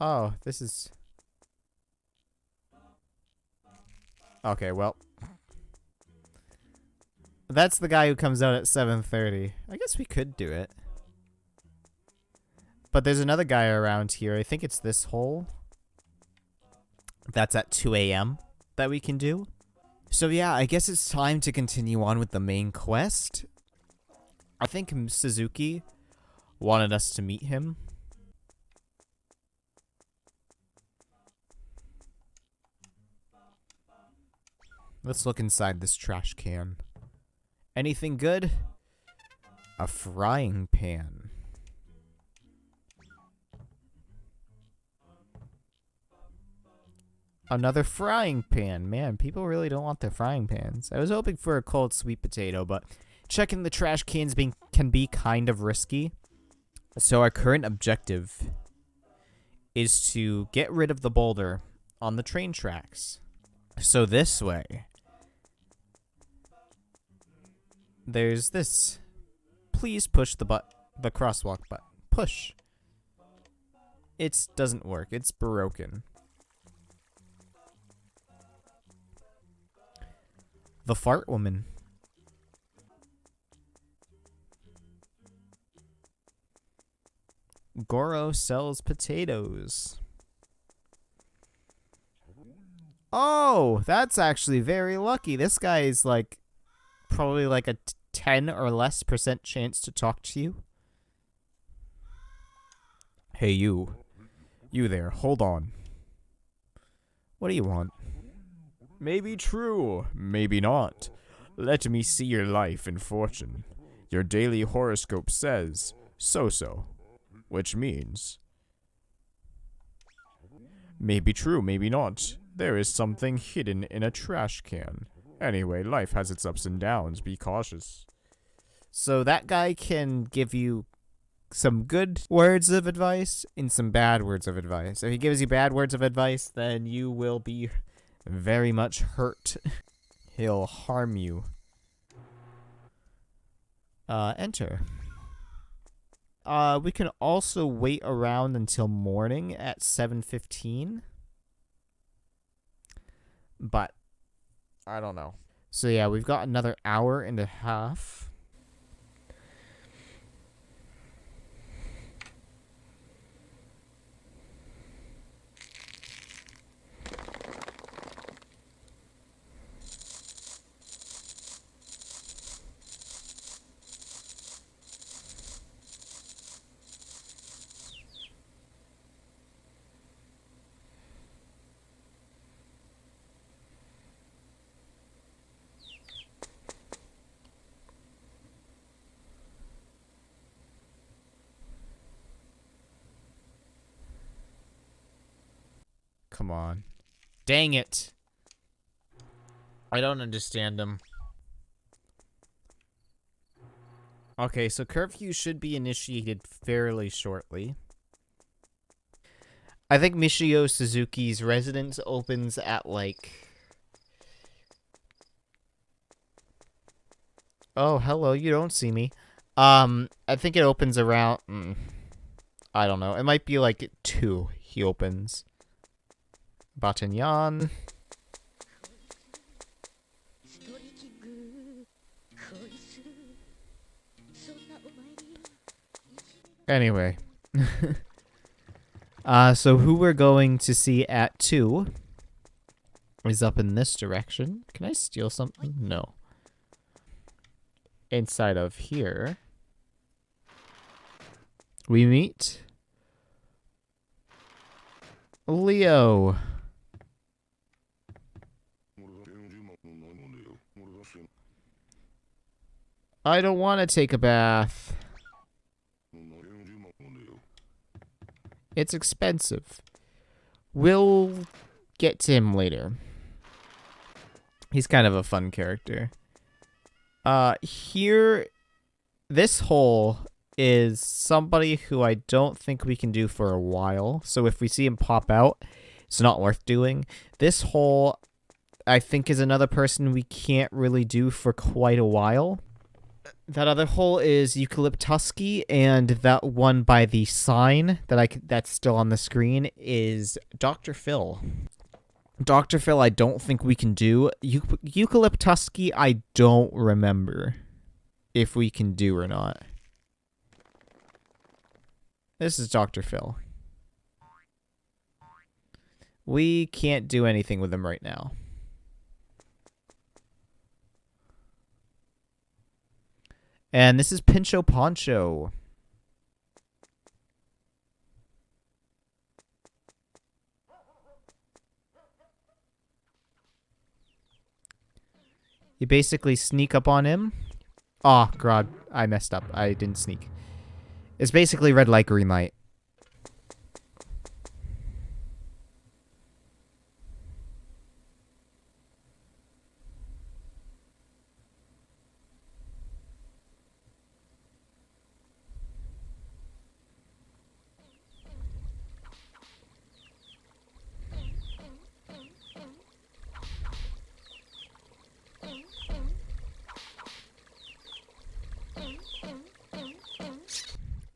Oh, this is... Okay, well. That's the guy who comes out at 7:30. I guess we could do it. But there's another guy around here. I think it's this hole. That's at 2 a.m. that we can do. So yeah, I guess it's time to continue on with the main quest. I think Suzuki wanted us to meet him. Let's look inside this trash can. Anything good? A frying pan. Another frying pan. Man, people really don't want their frying pans. I was hoping for a cold sweet potato, but checking the trash cans can be kind of risky. So our current objective is to get rid of the boulder on the train tracks. So this way, there's this. Please push the crosswalk button. Push. It doesn't work. It's broken. The fart woman. Goro sells potatoes. Oh, that's actually very lucky. This guy is like probably like a 10 or less % chance to talk to you. Hey, you. You there. Hold on. What do you want? Maybe true, maybe not. Let me see your life and fortune. Your daily horoscope says so-so, which means maybe true, maybe not. There is something hidden in a trash can. Anyway, life has its ups and downs. Be cautious. So that guy can give you some good words of advice and some bad words of advice. If he gives you bad words of advice, then you will be very much hurt. He'll harm you. Enter. We can also wait around until morning at 7:15. But I don't know. So yeah, we've got another hour and a half. Come on. Dang it. I don't understand him. Okay, so curfew should be initiated fairly shortly. I think Michio Suzuki's residence opens at like... Oh, hello, you don't see me. I think it opens around... I don't know. It might be like at 2 he opens. Batanyan. Anyway. So who we're going to see at 2 is up in this direction. Can I steal something? No. Inside of here, we meet Leo. I don't want to take a bath. It's expensive. We'll get to him later. He's kind of a fun character. Here, this hole is somebody who I don't think we can do for a while. So if we see him pop out, it's not worth doing. This hole, I think, is another person we can't really do for quite a while. That other hole is Eucalyptusky, and that one by the sign that's still on the screen is Dr. Phil. Dr. Phil, I don't think we can do. Eucalyptusky, I don't remember if we can do or not. This is Dr. Phil. We can't do anything with him right now. And this is Pincho Poncho. You basically sneak up on him. Oh, God, I messed up. I didn't sneak. It's basically red light, green light.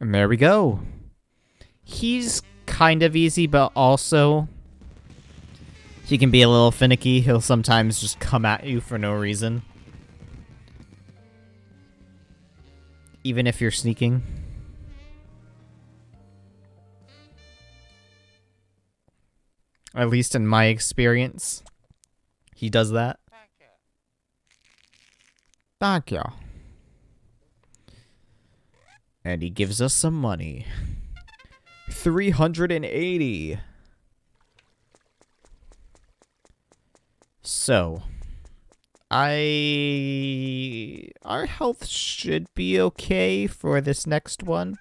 And there we go. He's kind of easy, but also he can be a little finicky. He'll sometimes just come at you for no reason. Even if you're sneaking. At least in my experience, he does that. Thank you. And he gives us some money. 380. So, our health should be okay for this next one.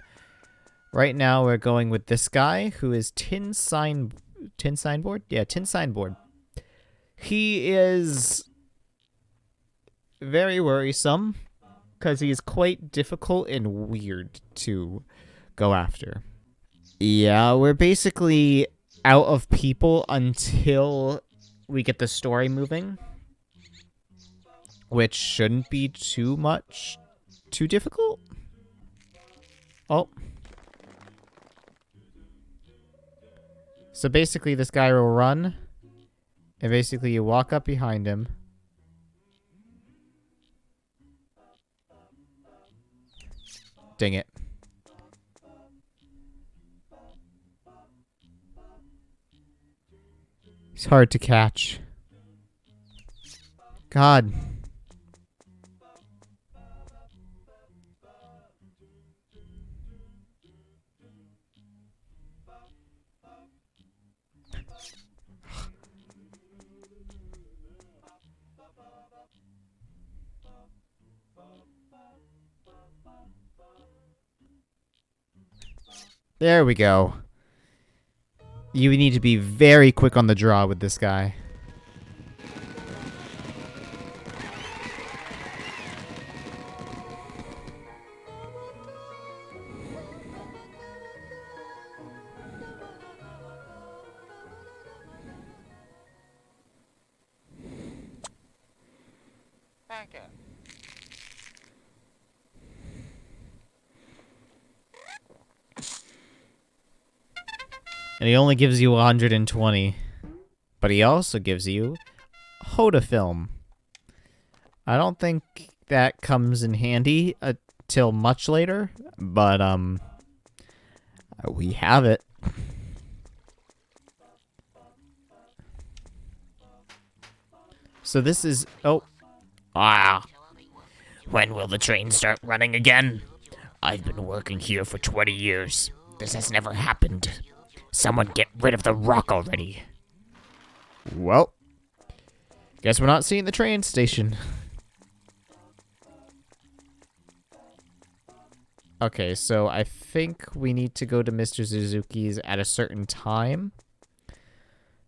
Right now we're going with this guy who is Tin Signboard? Yeah, Tin Signboard. He is very worrisome because he is quite difficult and weird to go after. Yeah, we're basically out of people until we get the story moving, which shouldn't be too difficult. Oh. So basically this guy will run, and basically you walk up behind him. Dang it. He's hard to catch. God. There we go. You need to be very quick on the draw with this guy. And he only gives you 120. But he also gives you Hoda film. I don't think that comes in handy until much later, but we have it. So this is When will the train start running again? I've been working here for 20 years. This has never happened. Someone get rid of the rock already. Well, guess we're not seeing the train station. Okay, so I think we need to go to Mr. Suzuki's at a certain time.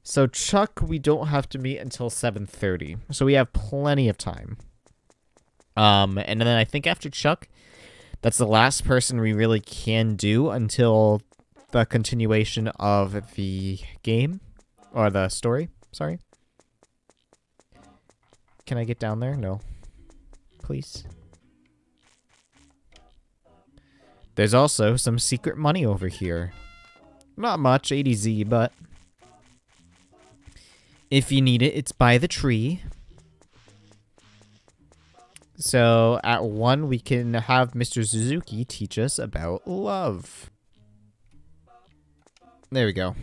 So Chuck, we don't have to meet until 7:30. So we have plenty of time. And then I think after Chuck, that's the last person we really can do until the continuation of the game. Or the story, sorry. Can I get down there? No. Please. There's also some secret money over here. Not much, 80Z, but if you need it, it's by the tree. So at 1, we can have Mr. Suzuki teach us about love. There we go.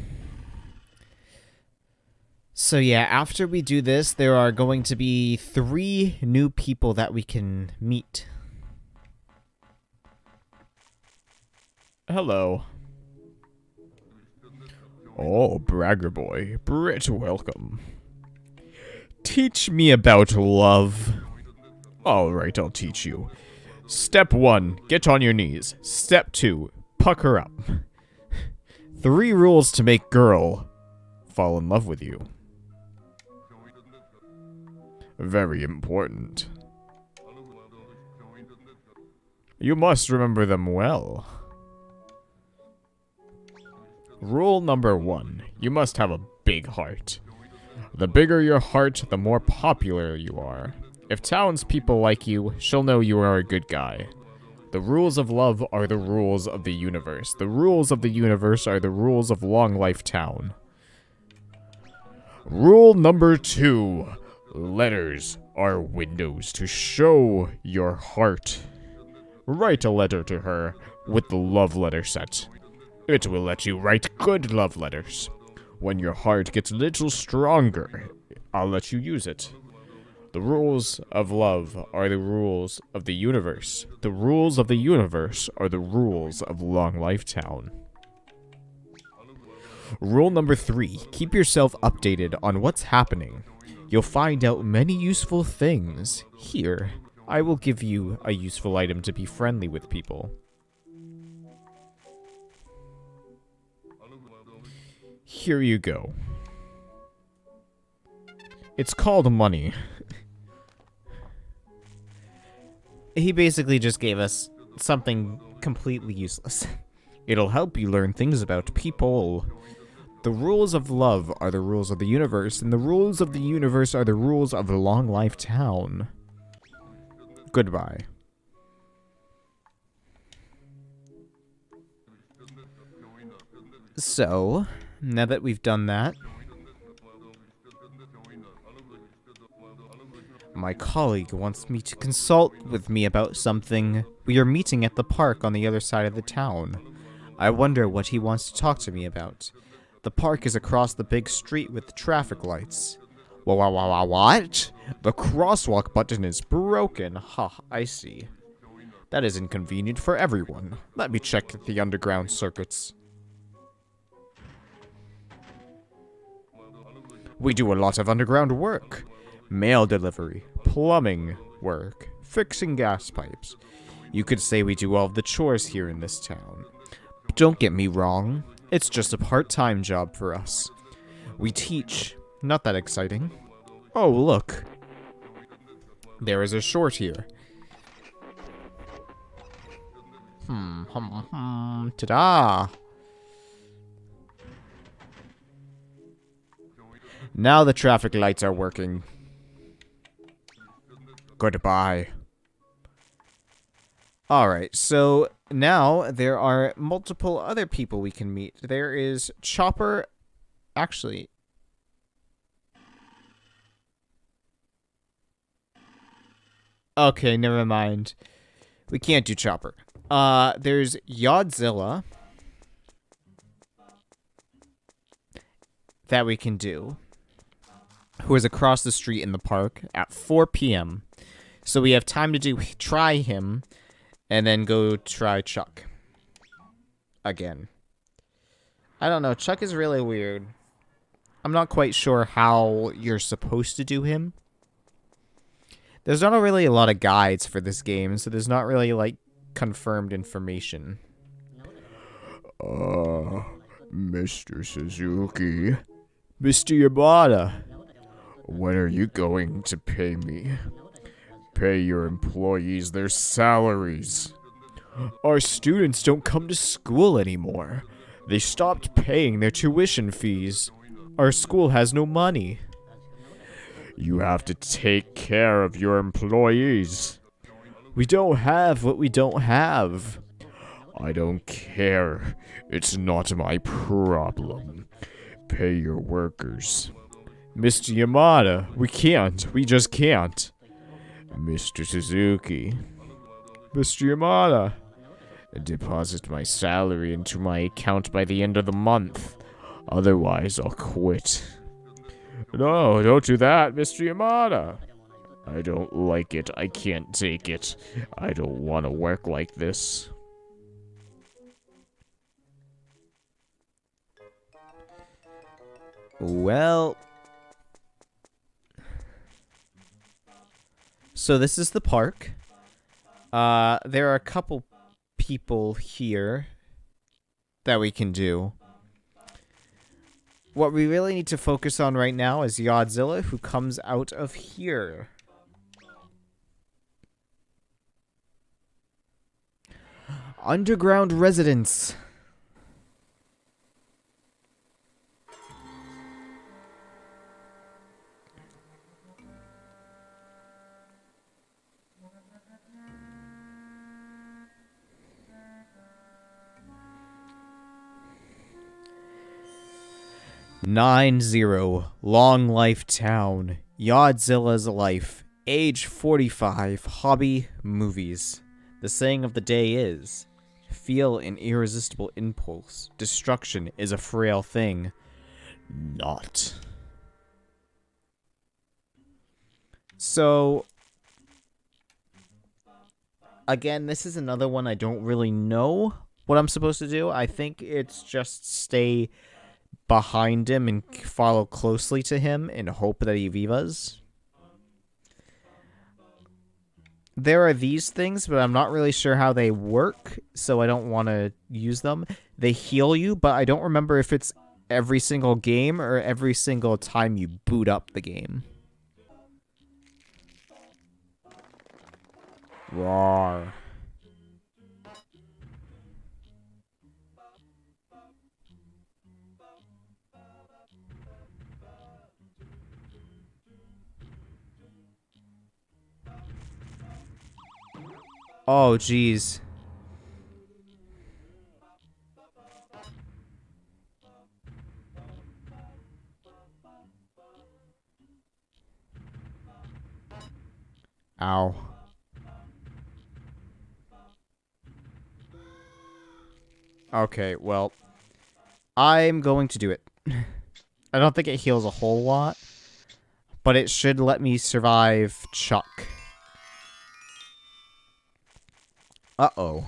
So yeah, after we do this, there are going to be 3 new people that we can meet. Hello. Oh, bragger boy. Brit, welcome. Teach me about love. Alright, I'll teach you. Step 1, get on your knees. Step 2, pucker up. 3 rules to make girl fall in love with you. Very important. You must remember them well. Rule number 1, you must have a big heart. The bigger your heart, the more popular you are. If townspeople like you, she'll know you are a good guy. The rules of love are the rules of the universe. The rules of the universe are the rules of Long Life Town. Rule number 2, letters are windows to show your heart. Write a letter to her with the love letter set. It will let you write good love letters. When your heart gets a little stronger, I'll let you use it. The rules of love are the rules of the universe. The rules of the universe are the rules of Long Life Town. Rule number 3, keep yourself updated on what's happening. You'll find out many useful things. Here, I will give you a useful item to be friendly with people. Here you go. It's called money. He basically just gave us something completely useless. It'll help you learn things about people. The rules of love are the rules of the universe, and the rules of the universe are the rules of the Long Life Town. Goodbye. So, now that we've done that, my colleague wants me to consult with me about something. We are meeting at the park on the other side of the town. I wonder what he wants to talk to me about. The park is across the big street with the traffic lights. What? The crosswalk button is broken. Ha, I see. That is inconvenient for everyone. Let me check the underground circuits. We do a lot of underground work. Mail delivery, plumbing work, fixing gas pipes. You could say we do all of the chores here in this town. But don't get me wrong, it's just a part-time job for us. We teach. Not that exciting. Oh, look. There is a short here. Ta-da! Now the traffic lights are working. Goodbye. Alright, so now there are multiple other people we can meet. There is Chopper. Actually. Okay, never mind. We can't do Chopper. There's Yodzilla. That we can do. Who is across the street in the park at 4 p.m. So we have time to try him, and then go try Chuck. Again. I don't know, Chuck is really weird. I'm not quite sure how you're supposed to do him. There's not really a lot of guides for this game, so there's not really, like, confirmed information. Mr. Suzuki. Mr. Yamada. When are you going to pay me? Pay your employees their salaries. Our students don't come to school anymore. They stopped paying their tuition fees. Our school has no money. You have to take care of your employees. We don't have what we don't have. I don't care. It's not my problem. Pay your workers. Mr. Yamada, we can't. We just can't. Mr. Suzuki. Mr. Yamada. Deposit my salary into my account by the end of the month. Otherwise, I'll quit. No, don't do that, Mr. Yamada. I don't like it. I can't take it. I don't want to work like this. Well, so this is the park. There are a couple people here that we can do. What we really need to focus on right now is Godzilla, who comes out of here. Underground residence. Nine zero, Long Life Town, Yodzilla's life, age 45, hobby, movies. The saying of the day is, feel an irresistible impulse. Destruction is a frail thing. Not. So, again, this is another one I don't really know what I'm supposed to do. I think it's just stay behind him and follow closely to him and hope that he vivas. There are these things, but I'm not really sure how they work, so I don't want to use them. They heal you, but I don't remember if it's every single game or every single time you boot up the game. Roar. Oh, jeez. Ow. Okay, well, I'm going to do it. I don't think it heals a whole lot, but it should let me survive Chuck. Uh-oh.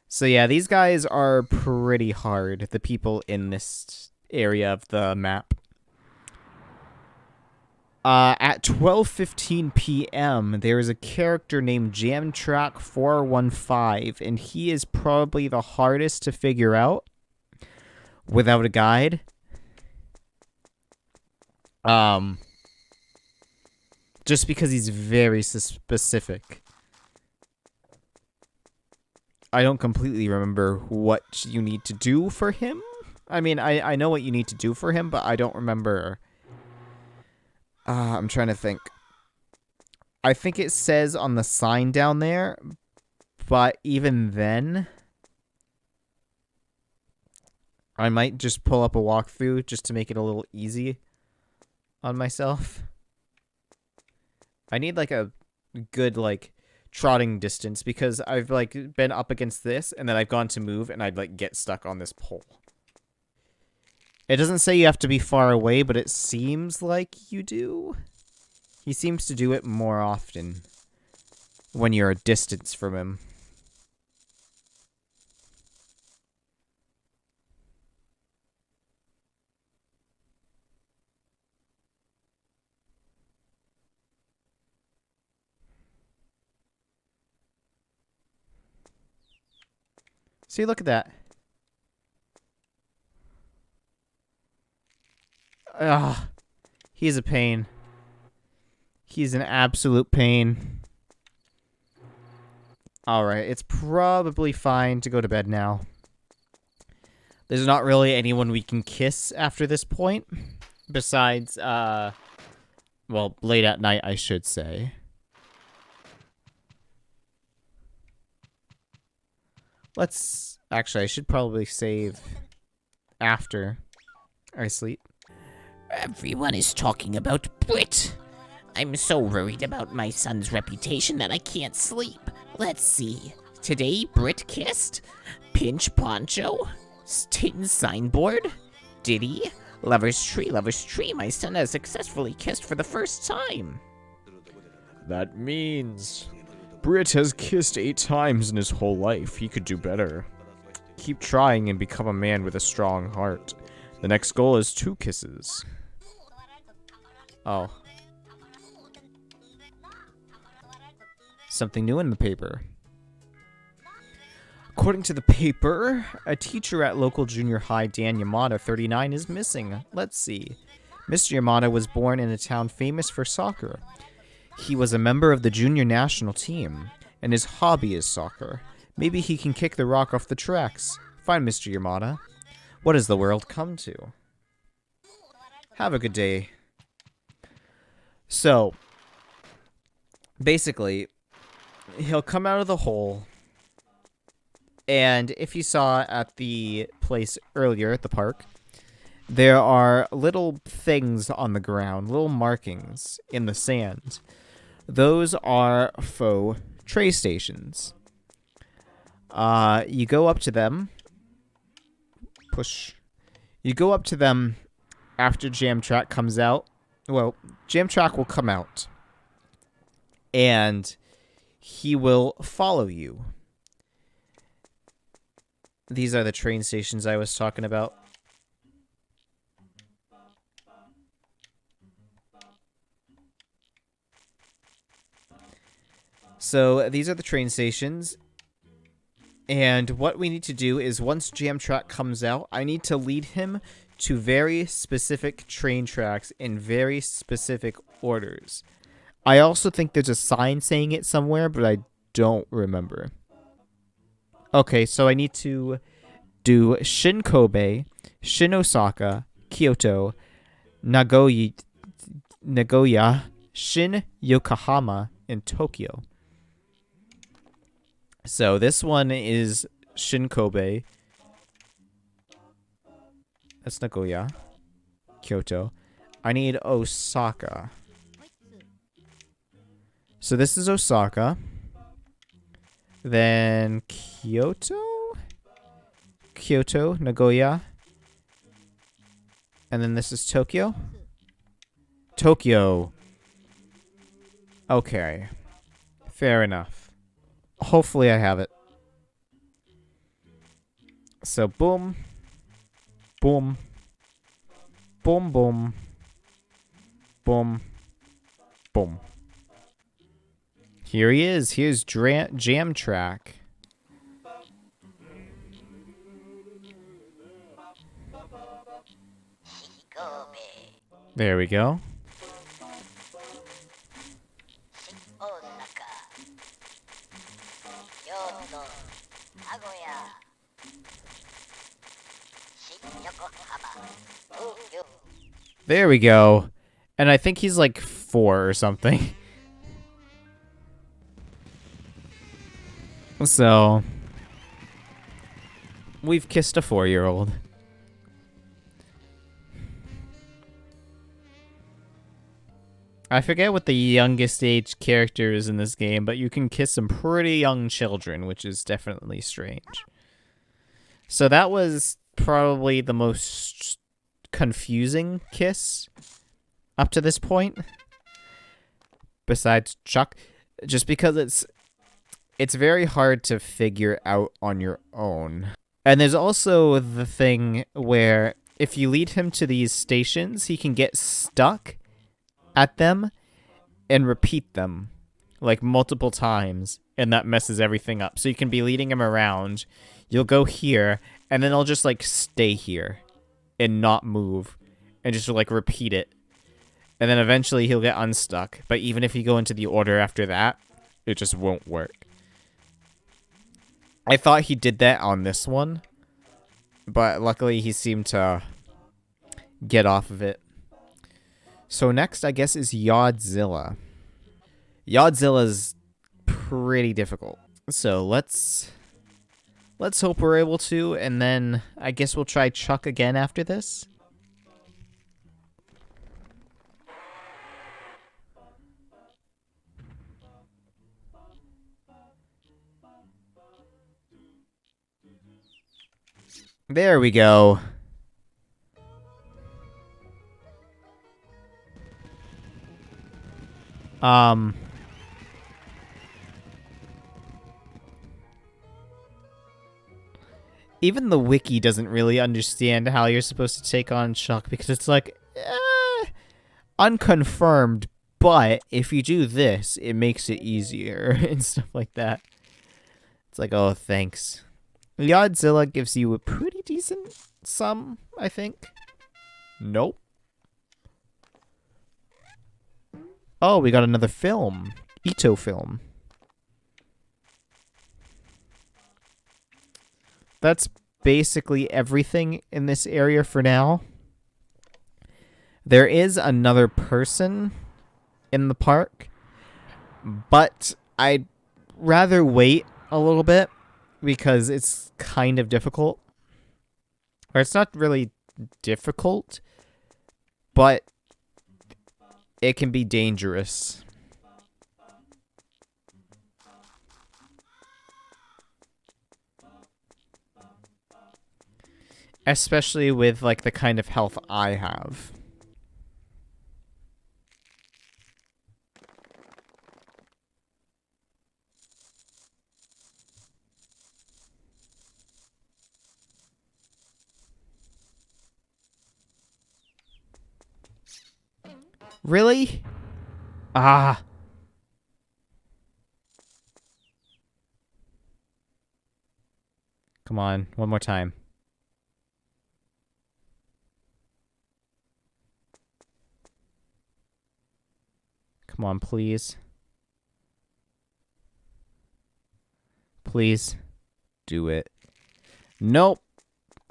So yeah, these guys are pretty hard, the people in this area of the map. At 12:15 p.m., there is a character named Jamtrack 415, and he is probably the hardest to figure out without a guide. Just because he's very specific. I don't completely remember what you need to do for him. I mean, I know what you need to do for him, but I don't remember. I'm trying to think. I think it says on the sign down there, but even then, I might just pull up a walkthrough just to make it a little easy on myself. I need like a good like trotting distance because I've like been up against this and then I've gone to move and I'd like get stuck on this pole. It doesn't say you have to be far away, but it seems like you do. He seems to do it more often when you're a distance from him. See, look at that. Ugh. He's a pain. He's an absolute pain. Alright, it's probably fine to go to bed now. There's not really anyone we can kiss after this point. Besides, well, late at night, I should say. Let's... Actually, I should probably save after I sleep. Everyone is talking about Brit. I'm so worried about my son's reputation that I can't sleep. Let's see. Today, Brit kissed. Pinch Poncho. Tin signboard. Diddy. Lover's tree. My son has successfully kissed for the first time. That means Brit has kissed 8 times in his whole life. He could do better. Keep trying and become a man with a strong heart. The next goal is 2 kisses. Oh. Something new in the paper. According to the paper, a teacher at local junior high Dan Yamada, 39, is missing. Let's see. Mr. Yamada was born in a town famous for soccer. He was a member of the junior national team, and his hobby is soccer. Maybe he can kick the rock off the tracks. Find Mr. Yamada. What has the world come to? Have a good day. So, basically, he'll come out of the hole, and if you saw at the place earlier at the park, there are little things on the ground, little markings in the sand. Those are faux tray stations. You go up to them. Push. You go up to them after Jam Track comes out. Well, Jam Track will come out. And he will follow you. These are the train stations I was talking about. So these are the train stations. And what we need to do is once Jam Track comes out, I need to lead him to very specific train tracks in very specific orders. I also think there's a sign saying it somewhere, but I don't remember. Okay, so I need to do Shin Kobe, Shin Osaka, Kyoto, Nagoya, Shin Yokohama, and Tokyo. So this one is Shin Kobe. That's Nagoya. Kyoto. I need Osaka. So this is Osaka. Then Kyoto? Kyoto, Nagoya. And then this is Tokyo? Tokyo. Okay. Fair enough. Hopefully I have it. So boom. Boom. Boom, boom. Boom. Boom. Here he is. Here's Jam Track. There we go. There we go. And I think he's like 4 or something. So, we've kissed a 4-year-old. I forget what the youngest age character is in this game, but you can kiss some pretty young children, which is definitely strange. So that was probably the most confusing kiss up to this point. Besides Chuck. Just because it's very hard to figure out on your own. And there's also the thing where if you lead him to these stations, he can get stuck at them and repeat them like multiple times, and that messes everything up. So you can be leading him around, you'll go here, and then he'll just like stay here and not move and just like repeat it. And then eventually he'll get unstuck. But even if you go into the order after that, it just won't work. I thought he did that on this one, but luckily he seemed to get off of it. So next, I guess, is Yodzilla. Yodzilla's pretty difficult. So let's Let's hope we're able to, and then I guess we'll try Chuck again after this. There we go. Even the wiki doesn't really understand how you're supposed to take on Chuck because it's like, unconfirmed, but if you do this, it makes it easier and stuff like that. It's like, oh, thanks. Godzilla gives you a pretty decent sum, I think. Nope. Oh, we got another film. Ito film. That's basically everything in this area for now. There is another person in the park, but I'd rather wait a little bit because it's kind of difficult. Or it's not really difficult, but it can be dangerous. Especially with, like, the kind of health I have. Really? Ah. Come on, one more time. Come on, please. Please. Do it. Nope.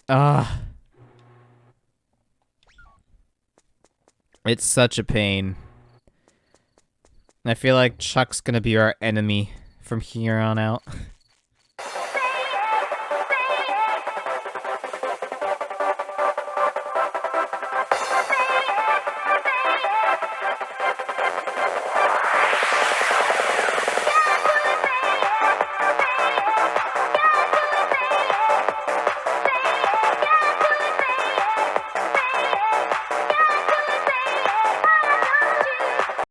Ah. It's such a pain. I feel like Chuck's gonna be our enemy from here on out.